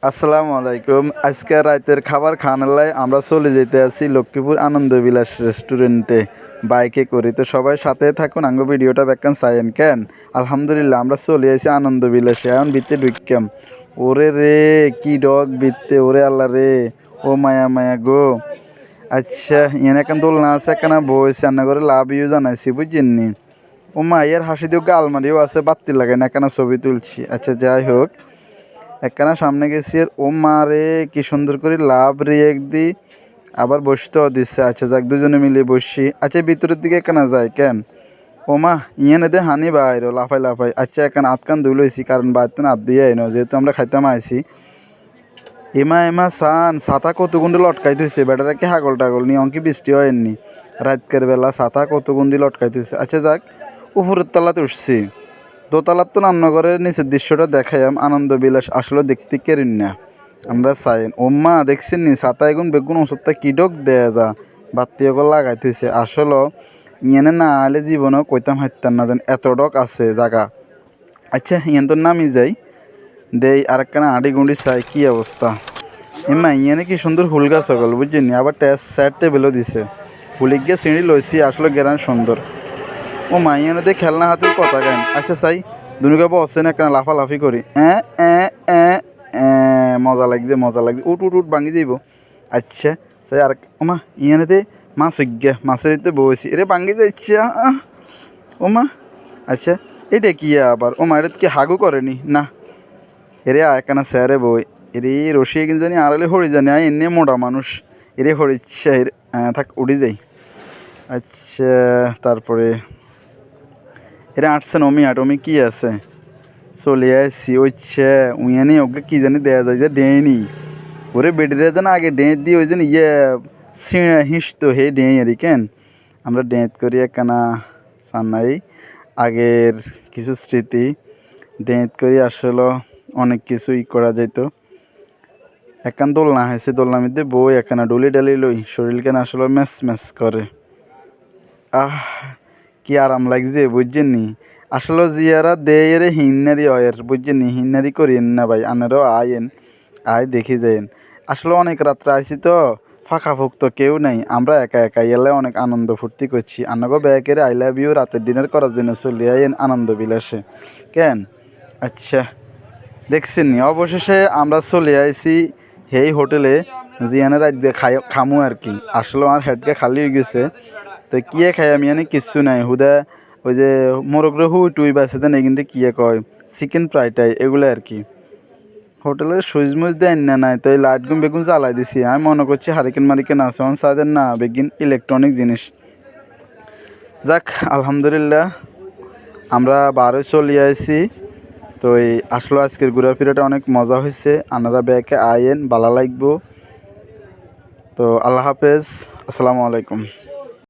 আসসালামু আলাইকুম। আজকে রাতের খাবার খানালাই আমরা চলে যেতে আছি লক্ষ্মীপুর আনন্দবিলাস রেস্টুরেন্টে বাইকে করে। তো সবাই সাথে থাকুন, আঙ্গ ভিডিওটা ব্যাখ্যান চাইেন কেন। আলহামদুলিল্লাহ আমরা চলে আসি আনন্দবিলাসে, এখন বিত্তে ঢুকলাম। ওরে রে কি ডগ বিত্তে, ওরে আল্লাহ রে, ও মায়া মায়া গো। আচ্ছা এখানে এখন দোলনা আছে, একখানা বইছে, রান্না করে লাভ ইউ জানাইছি বুঝছেননি। ও মায়ের হাসি দিয়ে আলমারিও আছে, বাত্তি লাগাই না, একখানা ছবি তুলছি। আচ্ছা যাই হোক, একখানা সামনে গেছি আর ও মা রে কি সুন্দর করে লাভ রিয়েক্ট দি, আবার বসতেও দিচ্ছে। আচ্ছা যাক, দুজনে মিলে বসছি। আচ্ছা ভিতরের দিকে একখানা যায় কেন। ও মা ইয়ে দে হানি বাইর লাফাই লাফাই। আচ্ছা একখান আতকান ধুই লইছি, কারণ বাইর তো হাত ধুয়ে আইন, যেহেতু আমরা খাইতাম আইছি। এমা এমা সান ছাতা কত গুন্ডে লটকাই থইছে, বেটারা কি হাগল টাগল নিয়ে অঙ্কি বৃষ্টি হয়নি রাতকের বেলা, ছাতা কত গুন্ডি লটকাই থইছে। আচ্ছা যাক, উপরের তলাতে উঠছি। দোতলার তো রান্নাঘরের নিচের দৃশ্যটা দেখাইম আনন্দ বিলাস, আসলে দেখতে কেরিন না আমরা চাইন। ওম্মা দেখছেন নি ছাতা এগুন বেগুন ওষুধটা কি ডক দেয়া যা বাত্তি ওগুলো লাগাই থইছে। আসলে ইয়েনে না আলে জীবনও কইতাম হাইতাম না, দেন এত ডক আছে জাগা। আচ্ছা ইয়েন তোর নামি যাই দেই, আর একখানা আড়ি গুঁড়ি চাই কি অবস্থা। এমা ইয়েনে কি সুন্দর ফুল গাছ সকল বুঝছেন, আবার স্যার টেবিলও দিছে। ফুলিক গিয়ে সিঁড়ি লইছি, আসলে গেরান সুন্দর। ও মাইয়ানদের খেলনা হাতের কথা কেন। আচ্ছা চাই দুনুকে বসছে না কেন, লাফালাফি করি মজা লাগছে মজা লাগছে, উঠ উঠ উঠ ভাঙি যাইব। আচ্ছা চাই আর ও মা ইয়ানেতে মাছ হইয়া মাছের এতে বসি এরে ভাঙি যাচ্ছে ও মা। আচ্ছা এটা কি আবার, ও মা এটা কি হাগু করেনি না, এরে একখানা স্যারে বই এরে রসিয়ে কিন্তু জানি আড়ালে হরি জানি আয় এনে মোটা মানুষ, এরে হরিচ্ছে থাক উড়ি যাই। আচ্ছা তারপরে এরা আটছেন অমি কি আছে চলে আসছি। ওইছে উইয়ানি ওকে কি জানি দেয়া যায় যে ডেঁনি, ওরে বেডিরে যেন আগে ডেঁত দিয়ে ওই যেন ছিঁড়া হিঁসতো হে ডেঁ আরি কেন। আমরা ডেঁত করি একখানা সান্নাই আগের কিছু স্মৃতি, ডেঁত করি আসলে অনেক কিছুই করা যেত। একখান দোলনা হয়েছে, দোলনার মধ্যে বই একখানা ডলি ডালি লই, শরীর কেন আসলে ম্যাচ ম্যাচ করে। কি আরাম লাগছে বুঝছেন নি। আসলে জিয়ারা দেয়ের হিন্নারি অয়ের বুঝছেন নি, হিন্নারি করিয়েন না ভাই, আনারও আয়েন আয় দেখি যাইন। আসলে অনেক রাত্রে আইসি তো, ফাঁকা ফুক কেউ নাই, আমরা একা একা এলে অনেক আনন্দ ফুর্তি করছি। আনাগো ব্যাকের আই লাভ ইউ রাতের ডিনার করার জন্য চলে আইন আনন্দ বিলাসে কেন। আচ্ছা দেখছেন নি, অবশেষে আমরা চলে আইছি সেই হোটেলে জিয়ানে রাত দিয়ে খামু আর কি। আসলে আমার হেডকে খালি হয়ে গেছে, তো কিয়ে খাই আমি এনে কিচ্ছু নাই, হুদা ওই যে মোরগরে হুই টুই বাসে দেন এখানটা কিয়ে কয় চিকেন ফ্রাইটাই এগুলো আর কি। হোটেলের সুইচ মুইচ দেন না নাই, তো এই লাইটগুন বেগুন জ্বালাই দিছি। আমি মনে করছি হারিকেন মারিকেন আছে, অন সাদের না বেগিন ইলেকট্রনিক জিনিস। যাক আলহামদুলিল্লাহ আমরা বারোই চলে আসছি। তো এই আসলে আজকের ঘোরাফেরাটা অনেক মজা হয়েছে, আনারা ব্যাকে আয়েন ভালো লাগবো। তো আল্লাহ হাফেজ, আসসালামু আলাইকুম।